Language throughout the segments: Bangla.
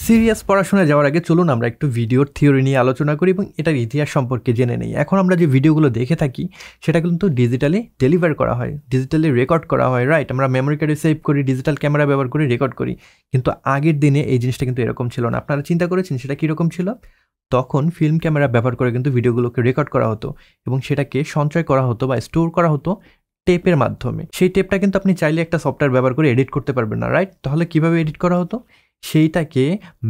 সিরিয়াস পড়াশোনায় যাওয়ার আগে চলুন আমরা একটু ভিডিওর থিওরি নিয়ে আলোচনা করি এবং এটার ইতিহাস সম্পর্কে জেনে নেই। এখন আমরা যে ভিডিওগুলো দেখে থাকি সেটা কিন্তু ডিজিটালি ডেলিভার করা হয়, ডিজিটালি রেকর্ড করা হয়, রাইট? আমরা মেমোরি কার্ডে সেভ করি, ডিজিটাল ক্যামেরা ব্যবহার করে রেকর্ড করি। কিন্তু আগের দিনে এই জিনিসটা কিন্তু এরকম ছিল না। আপনারা চিন্তা করেছেন সেটা কীরকম ছিল? তখন ফিল্ম ক্যামেরা ব্যবহার করে কিন্তু ভিডিওগুলোকে রেকর্ড করা হতো এবং সেটাকে সঞ্চয় করা হতো বা স্টোর করা হতো টেপের মাধ্যমে। সেই টেপটা কিন্তু আপনি চাইলে একটা সফটওয়্যার ব্যবহার করে এডিট করতে পারবেন না, রাইট? তাহলে কীভাবে এডিট করা হতো? সেইটাকে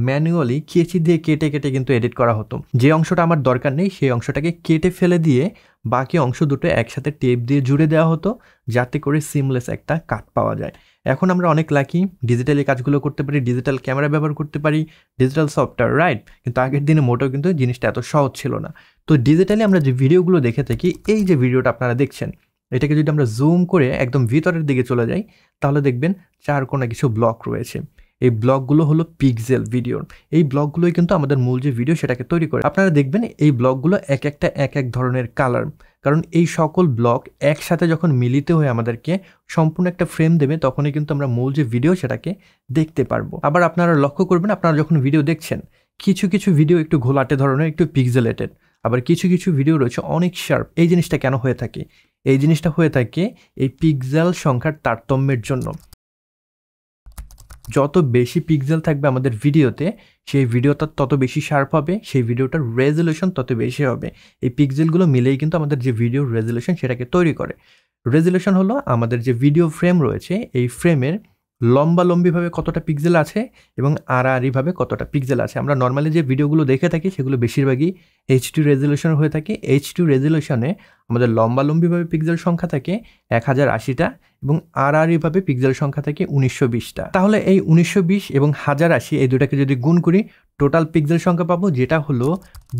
ম্যানুয়ালি কেচি দিয়ে কেটে কেটে কিন্তু এডিট করা হতো। যে অংশটা আমার দরকার নেই সেই অংশটাকে কেটে ফেলে দিয়ে বাকি অংশ দুটো একসাথে টেপ দিয়ে জুড়ে দেওয়া হতো, যাতে করে সিমলেস একটা কাট পাওয়া যায়। এখন আমরা অনেক লাকি, ডিজিটালি কাজগুলো করতে পারি, ডিজিটাল ক্যামেরা ব্যবহার করতে পারি, ডিজিটাল সফটওয়্যার, রাইট? কিন্তু আগের দিনে মোটেও কিন্তু জিনিসটা এত সহজ ছিল না। তো ডিজিটালি আমরা যে ভিডিওগুলো দেখে থাকি, এই যে ভিডিওটা আপনারা দেখছেন, এটাকে যদি আমরা জুম করে একদম ভিতরের দিকে চলে যাই তাহলে দেখবেন চার কোণা কিছু ব্লক রয়েছে। এই ব্লকগুলো হলো পিক্সেল ভিডিওর। এই ব্লকগুলোই কিন্তু আমাদের মূল যে ভিডিও সেটাকে তৈরি করে। আপনারা দেখবেন এই ব্লকগুলো এক একটা এক এক ধরনের কালার, কারণ এই সকল ব্লক একসাথে যখন মিলিত হয়ে আমাদেরকে সম্পূর্ণ একটা ফ্রেম দেবে তখনই কিন্তু আমরা মূল যে ভিডিও সেটাকে দেখতে পারবো। আবার আপনারা লক্ষ্য করবেন, আপনারা যখন ভিডিও দেখছেন কিছু কিছু ভিডিও একটু ঘোলাটে ধরনের, একটু পিক্সেলেটেড, আবার কিছু কিছু ভিডিও রয়েছে অনেক শার্প। এই জিনিসটা কেন হয়ে থাকে? এই জিনিসটা হয়ে থাকে এই পিক্সেল সংখ্যার তারতম্যের জন্য। যত বেশি পিক্সেল থাকবে আমাদের ভিডিওতে, সেই ভিডিওটা তত বেশি শার্প হবে, সেই ভিডিওটার রেজলিউশন তত বেশি হবে। এই পিক্সেলগুলো মিলেই কিন্তু আমাদের যে ভিডিওর রেজলিউশন সেটাকে তৈরি করে। রেজলিউশন হলো আমাদের যে ভিডিও ফ্রেম রয়েছে এই ফ্রেমের লম্বালম্বিভাবে কতটা পিক্সেল আছে এবং আড়াআড়িভাবে কতটা পিক্সেল আছে। আমরা নর্মালি যে ভিডিওগুলো দেখে থাকি সেগুলো বেশিরভাগই এইচডি রেজলিউশন হয়ে থাকে। এইচডি রেজলিউশনে আমাদের লম্বালম্বিভাবে পিক্সেল সংখ্যা থাকে 1080টা এবং আড়াআড়িভাবে পিক্সেল সংখ্যা থাকে 1920টা। তাহলে এই 1920 এবং 1080 এই দুটাকে যদি গুণ করি টোটাল পিক্সেল সংখ্যা পাবো, যেটা হলো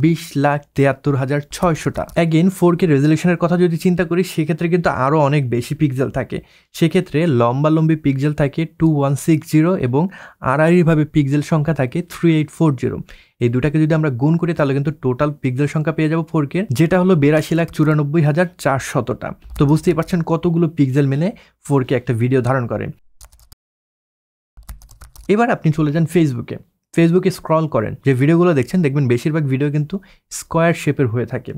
20,73,600টা। অ্যাগেন 4K রেজলিউশনের কথা যদি চিন্তা করি সেক্ষেত্রে কিন্তু আরও অনেক বেশি পিক্সেল থাকে। সেক্ষেত্রে লম্বালম্বি পিক্সেল থাকে 2160 এবং আড়াআড়িভাবে পিক্সেল সংখ্যা থাকে 3840। এই দুটাকে যদি আমরা গুণ করি তাহলে কিন্তু টোটাল পিক্সেল সংখ্যা পেয়ে যাবো 4K, যেটা হলো 82,94,400টা। তো বুঝতেই পারছেন কতগুলো পিক্সেল মিলে 4K একটা ভিডিও ধারণ করে। এবার আপনি চলে যান ফেসবুকে স্ক্রল করেন, যে ভিডিওগুলো দেখছেন দেখবেন বেশিরভাগ ভিডিও কিন্তু স্কোয়ার শেপের হয়ে থাকে।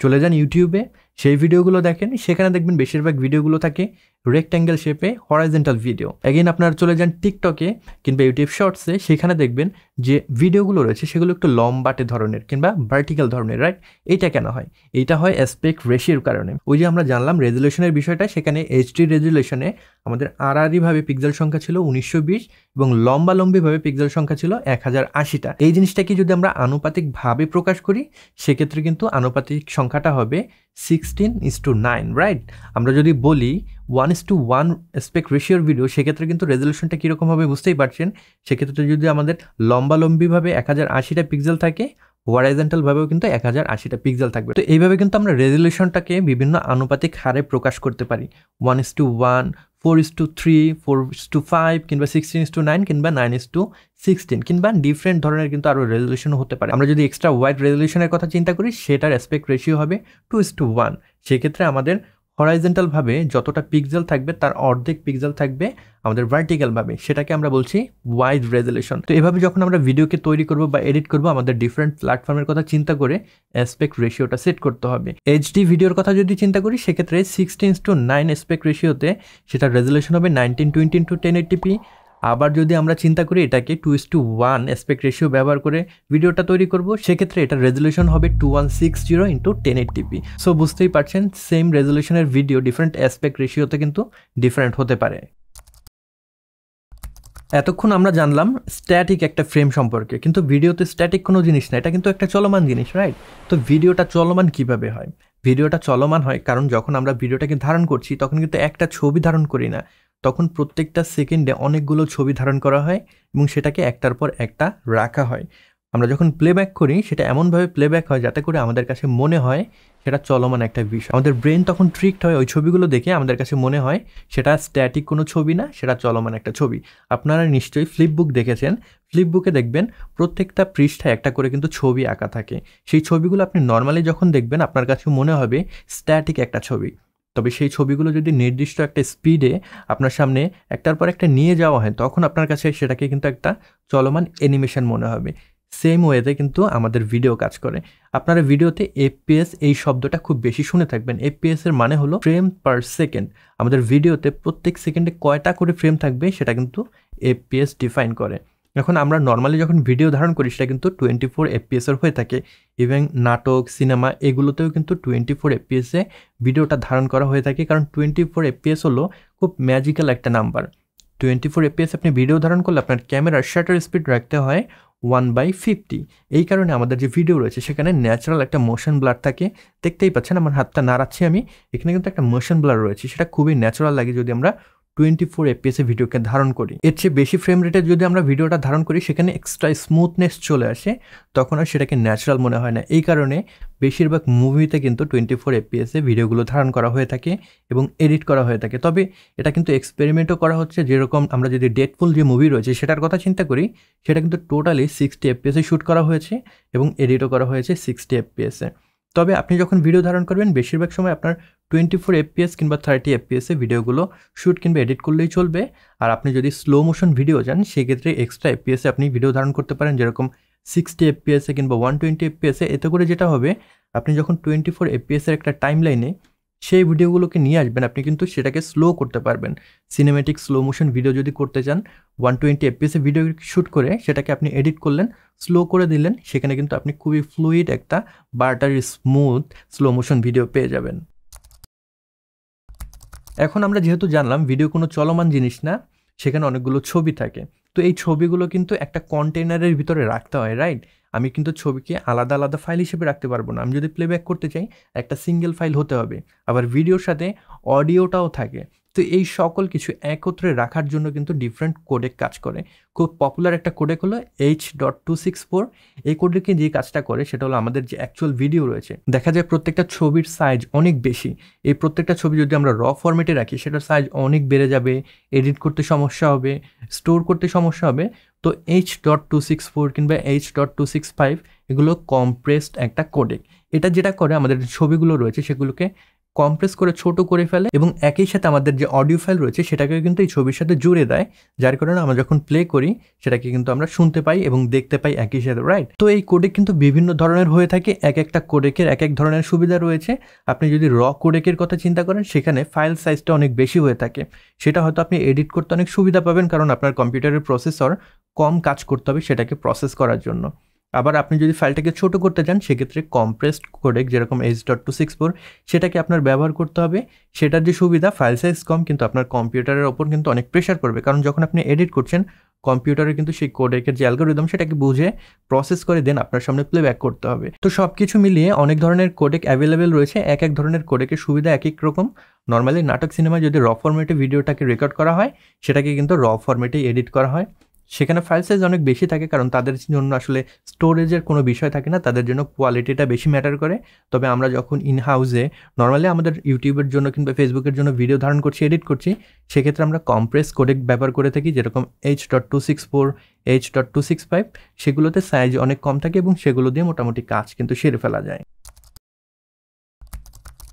চলে যান ইউটিউবে, সেই ভিডিওগুলো দেখেন, সেখানে দেখবেন বেশিরভাগ ভিডিওগুলো থাকে রেক্ট্যাঙ্গেল শেপে, হরাইজন্টাল ভিডিও। এগেইন আপনারা চলে যান টিকটকে কিংবা ইউটিউব শর্টসে, সেখানে দেখবেন যে ভিডিওগুলো রয়েছে সেগুলো একটু লম্বাটে ধরনের কিংবা ভার্টিক্যাল ধরনের, রাইট? এইটা কেন হয়? এইটা হয় অ্যাসপেক্ট রেশিওর কারণে। ওই যে আমরা জানলাম রেজলিউশনের বিষয়টা, সেখানে এইচডি রেজলিউশনে আমাদের আড়াআড়িভাবে পিক্সেল সংখ্যা ছিল 1920 এবং লম্বালম্বিভাবে পিক্সেল সংখ্যা ছিল 1080টা। এই জিনিসটাকে যদি আমরা আনুপাতিকভাবে প্রকাশ করি সেক্ষেত্রে কিন্তু আনুপাতিক সংখ্যাটা হবে 16:9, রাইট? আমরা যদি বলি 1:1 অ্যাসপেক্ট রেশিওর ভিডিও সেক্ষেত্রে কিন্তু রেজলিউশনটা কীরকম হবে বুঝতেই পারছেন। সেক্ষেত্রে যদি আমাদের লম্বালম্বিভাবে 1080টা পিক্সেল থাকে, হরাইজন্টালভাবেও কিন্তু 1080টা পিক্সেল থাকবে। তো এইভাবে কিন্তু আমরা রেজলিউশনটাকে বিভিন্ন আনুপাতিক হারে প্রকাশ করতে পারি। 1:1, 4:3, 4:5 কিংবা 16:9 কিংবা 9:16 কিংবা ডিফারেন্ট ধরনের কিন্তু আরও রেজলিউশন হতে পারে। আমরা যদি এক্সট্রা ওয়াইড রেজলিউশনের কথা চিন্তা করি সেটার অ্যাসপেক্ট রেশিও হবে 2:1। সেক্ষেত্রে আমাদের হরাইজন্টালভাবে যতটা পিক্সেল থাকবে তার অর্ধেক পিক্সেল থাকবে আমাদের ভার্টিক্যালভাবে, সেটাকে আমরা বলছি ওয়াইড রেজলিউশন। তো এভাবে যখন আমরা ভিডিওকে তৈরি করব বা এডিট করব আমাদের ডিফারেন্ট প্ল্যাটফর্মের কথা চিন্তা করে অ্যাসপেক্ট রেশিওটা সেট করতে হবে। এইচডি ভিডিওর কথা যদি চিন্তা করি সেক্ষেত্রে 16:9 অ্যাসপেক্ট রেশিওতে সেটার রেজলিউশন হবে 1920x1080p। আবার যদি আমরা চিন্তা করি এটাকে 2:1 অ্যাসপেক্ট রেশিও ব্যবহার করে ভিডিওটা তৈরি করব সেক্ষেত্রে এটার রেজলিউশন হবে 2160x1080p। সো বুঝতেই পারছেন সেম রেজলিউশনের ভিডিও ডিফারেন্ট অ্যাসপেক্ট রেশিওতে কিন্তু ডিফারেন্ট হতে পারে। এতক্ষণ আমরা জানলাম স্ট্যাটিক একটা ফ্রেম সম্পর্কে, কিন্তু ভিডিওতে স্ট্যাটিক কোনো জিনিস না, এটা কিন্তু একটা চলমান জিনিস, রাইট? তো ভিডিওটা চলমান কিভাবে হয়? ভিডিওটা চলমান হয় কারণ যখন আমরা ভিডিওটাকে ধারণ করছি তখন কিন্তু একটা ছবি ধারণ করি না, তখন প্রত্যেকটা সেকেন্ডে অনেকগুলো ছবি ধারণ করা হয় এবং সেটাকে একটার পর একটা রাখা হয়। আমরা যখন প্লেব্যাক করি সেটা এমনভাবে প্লেব্যাক হয় যাতে করে আমাদের কাছে মনে হয় সেটা চলমান একটা বিষয়। আমাদের ব্রেন তখন ট্রিকড হয় ওই ছবিগুলো দেখে আমাদের কাছে মনে হয় সেটা স্ট্যাটিক কোনো ছবি না, সেটা চলমান একটা ছবি। আপনারা নিশ্চয়ই ফ্লিপবুক দেখেছেন, ফ্লিপবুকে দেখবেন প্রত্যেকটা পৃষ্ঠায় একটা করে কিন্তু ছবি আঁকা থাকে। সেই ছবিগুলো আপনি নর্মালি যখন দেখবেন আপনার কাছে মনে হবে স্ট্যাটিক একটা ছবি, তবে সেই ছবিগুলো যদি নির্দিষ্ট একটা স্পিডে আপনার সামনে একটার পর একটা নিয়ে যাওয়া হয়, তখন আপনার কাছে সেটাকে কিন্তু একটা চলমান অ্যানিমেশন মনে হবে। সেম ওয়েতে কিন্তু আমাদের ভিডিও কাজ করে। আপনারা ভিডিওতে এফপিএস এই শব্দটা খুব বেশি শুনে থাকবেন। এফপিএস এর মানে হলো ফ্রেম পার সেকেন্ড। আমাদের ভিডিওতে প্রত্যেক সেকেন্ডে কয়টা করে ফ্রেম থাকবে সেটা কিন্তু এফপিএস ডিফাইন করে। এখন আমরা নর্মালি যখন ভিডিও ধারণ করি সেটা কিন্তু 24 এফপিএস এর হয়ে থাকে। ইভেন নাটক, সিনেমা এগুলোতেও কিন্তু 24 এফপিএস এ ভিডিওটা ধারণ করা হয়ে থাকে, কারণ 24 এফপিএস হলো খুব ম্যাজিক্যাল একটা নাম্বার। 24 এফপিএস আপনি ভিডিও ধারণ করলে আপনার ক্যামেরার শাটার স্পিড রাখতে হয় 1/50। এই কারণে আমাদের যে ভিডিও রয়েছে সেখানে ন্যাচারাল একটা মোশন ব্লার থাকে। দেখতেই পাচ্ছেন আমার হাতটা নাড়াচ্ছি আমি, এখানে কিন্তু একটা মোশন ব্লার রয়েছে, সেটা খুবই ন্যাচারাল লাগে যদি আমরা 24 এফপিএস এ ভিডিওকে ধারণ করি। এর চেয়ে বেশি ফ্রেম রেটে যদি আমরা ভিডিওটা ধারণ করি সেখানে এক্সট্রা স্মুথনেস চলে আসে, তখন আর সেটাকে ন্যাচারাল মনে হয় না। এই কারণে বেশিরভাগ মুভিতে কিন্তু 24 এফপিএস এ ভিডিওগুলো ধারণ করা হয়ে থাকে এবং এডিট করা হয়ে থাকে। তবে এটা কিন্তু এক্সপেরিমেন্টও করা হচ্ছে। যেরকম আমরা যদি ডেডপুল যে মুভি রয়েছে সেটার কথা চিন্তা করি, সেটা কিন্তু টোটালি 60 এফপিএস এ শ্যুট করা হয়েছে এবং এডিটও করা হয়েছে 60 এফপিএস এ। তবে আপনি যখন ভিডিও ধারণ করবেন বেশিরভাগ সময় আপনার 24 এফপিএস কিংবা 30 এফপিএস এ ভিডিওগুলো শ্যুট কিংবা এডিট করলেই চলবে। আর আপনি যদি স্লো মোশন ভিডিও চান সেক্ষেত্রে এক্সট্রা এফপিএস এ আপনি ভিডিও ধারণ করতে পারেন, যেরকম 60 এফপিএস এ কিংবা 120 এফপিএস এ। এতে করে যেটা হবে, আপনি যখন 24 এফপিএস এর একটা টাইম লাইনে সেই ভিডিওগুলোকে নিয়ে আসবেন, আপনি কিন্তু সেটাকে স্লো করতে পারবেন। সিনেমেটিক স্লো মোশন ভিডিও যদি করতে চান 120 এফপিএস এ ভিডিও শ্যুট করে সেটাকে আপনি এডিট করলেন, স্লো করে দিলেন, সেখানে কিন্তু আপনি খুবই ফ্লুইড একটা buttery smooth slow motion video পেয়ে যাবেন। এখন আমরা যেহেতু জানলাম ভিডিও কোনো চলমান জিনিস না, সেখানে অনেকগুলো ছবি থাকে, তো এই ছবিগুলো কিন্তু একটা কন্টেনারের ভিতরে রাখতে হয়, রাইট? আমি কিন্তু ছবিকে আলাদা আলাদা ফাইল হিসেবে রাখতে পারবো না। আমি যদি প্লেব্যাক করতে চাই একটা সিঙ্গেল ফাইল হতে হবে, আবার ভিডিওর সাথে অডিওটাও থাকে। তো এই সকল কিছু একত্রে রাখার জন্য কিন্তু ডিফারেন্ট কোডেক কাজ করে। খুব পপুলার একটা কোডেক হলো H.264। এই কোডেকে যে কাজটা করে সেটা হলো আমাদের যে অ্যাকচুয়াল ভিডিও রয়েছে, দেখা যায় প্রত্যেকটা ছবির সাইজ অনেক বেশি। এই প্রত্যেকটা ছবি যদি আমরা র ফরম্যাটে রাখি সেটার সাইজ অনেক বেড়ে যাবে, এডিট করতে সমস্যা হবে, স্টোর করতে সমস্যা হবে। তো H.264 কিংবা H.265 এগুলো কম্প্রেসড একটা কোডেক। এটা যেটা করে আমাদের যে ছবিগুলো রয়েছে সেগুলোকে কম্প্রেস করে ছোট করে ফেলে এবং একই সাথে আমাদের যে অডিও ফাইল রয়েছে সেটাকে কিন্তু এই ছবির সাথে জুড়ে দেয়, যার কারণে আমরা যখন প্লে করি সেটাকে কিন্তু আমরা শুনতে পাই এবং দেখতে পাই একই সাথে, রাইট? তো এই কোডেক কিন্তু বিভিন্ন ধরনের হয়ে থাকে, এক একটা কোডেকের এক এক ধরনের সুবিধা রয়েছে। আপনি যদি র কোডেকের কথা চিন্তা করেন সেখানে ফাইল সাইজটা অনেক বেশি হয়ে থাকে, সেটা হয়তো আপনি এডিট করতে অনেক সুবিধা পাবেন, কারণ আপনার কম্পিউটারের প্রসেসর কম কাজ করতে হবে সেটাকে প্রসেস করার জন্য। আবার আপনি যদি ফাইলটাকে ছোট করতে চান সেক্ষেত্রে কম্প্রেসড কোডেক যেরকম H.264 সেটাকে আপনার ব্যবহার করতে হবে। সেটার যে সুবিধা, ফাইল সাইজ কম, কিন্তু আপনার কম্পিউটারের ওপর কিন্তু অনেক প্রেশার পড়বে, কারণ যখন আপনি এডিট করছেন কম্পিউটারে কিন্তু সেই কোডেকের যে অ্যালগরিদম সেটাকে বুঝে প্রসেস করে দেন আপনার সামনে প্লেব্যাক করতে হবে। তো সব কিছু মিলিয়ে অনেক ধরনের কোডেক অ্যাভেলেবেল রয়েছে, এক এক ধরনের কোডেকের সুবিধা এক এক রকম। নর্মালি নাটক সিনেমায় যদি র ফরম্যাটে ভিডিওটাকে রেকর্ড করা হয় সেটাকে কিন্তু র ফরম্যাটেই এডিট করা হয়, সেখানে ফাইল সাইজ অনেক বেশি থাকে, কারণ তাদের জন্য আসলে স্টোরেজের কোনো বিষয় থাকে না, তাদের জন্য কোয়ালিটিটা বেশি ম্যাটার করে। তবে আমরা যখন ইন হাউসে নর্মালি আমাদের ইউটিউবের জন্য কিংবা ফেসবুকের জন্য ভিডিও ধারণ করছি, এডিট করছি, সেক্ষেত্রে আমরা কম্প্রেস কোডেক ব্যবহার করে থাকি, যেরকম H.264, H.265। সেগুলোতে সাইজ অনেক কম থাকে এবং সেগুলো দিয়ে মোটামুটি কাজ কিন্তু সেরে ফেলা যায়।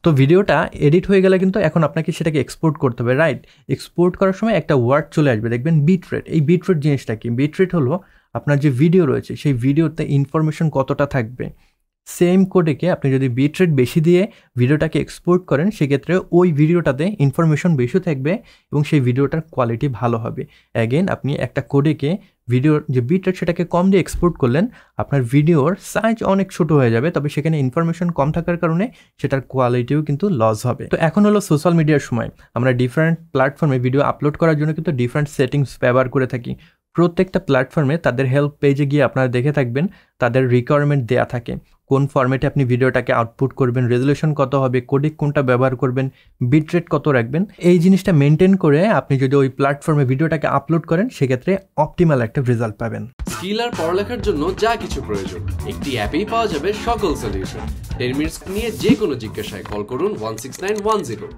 তো ভিডিওটা এডিট হয়ে গেলে কিন্তু এখন আপনাকে সেটাকে এক্সপোর্ট করতে হবে, রাইট? এক্সপোর্ট করার সময় একটা ওয়ার্ড চলে আসবে, দেখবেন বিট রেট। এই বিট রেট জিনিসটা কি? বিট রেট হলো আপনার যে ভিডিও রয়েছে সেই ভিডিওতে ইনফরমেশন কতটা থাকবে। সেম কোডেকে আপনি যদি বিট রেট বেশি দিয়ে ভিডিওটাকে এক্সপোর্ট করেন সেক্ষেত্রে ওই ভিডিওটাতে ইনফরমেশন বেশি থাকবে এবং সেই ভিডিওটার কোয়ালিটি ভালো হবে। অ্যাগেন আপনি একটা কোডেকে ভিডিওর যে বিট রেট সেটাকে কম দিয়ে এক্সপোর্ট করলেন, আপনার ভিডিওর সাইজ অনেক ছোট হয়ে যাবে, তবে সেখানে ইনফরমেশন কম থাকার কারণে সেটার কোয়ালিটিও কিন্তু লস হবে। তো এখন হলো সোশ্যাল মিডিয়ার সময়, আমরা ডিফারেন্ট প্ল্যাটফর্মে ভিডিও আপলোড করার জন্য কিন্তু ডিফারেন্ট সেটিংস ব্যবহার করে থাকি। প্রত্যেকটা প্ল্যাটফর্মে তাদের হেল্প পেজে গিয়ে আপনারা দেখে থাকবেন তাদের রিকোয়ারমেন্ট দেয়া থাকে, কোন ফরম্যাটে আপনি ভিডিওটাকে আউটপুট করবেন, রেজলিউশন কত হবে, কোডেক কোনটা ব্যবহার করবেন, বিট রেট কত রাখবেন। এই জিনিসটা মেনটেন করে আপনি যদি ওই প্ল্যাটফর্মে ভিডিওটাকে আপলোড করেন সেক্ষেত্রে অপটিমাল একটা রেজাল্ট পাবেন। স্কিল আর পড়ালেখার জন্য যা কিছু প্রয়োজন একটি অ্যাপেই পাওয়া যাবে সকল সলিউশন। 10 মিনিটস নিয়ে যে কোনো জিজ্ঞাসায় কল করুন 16910।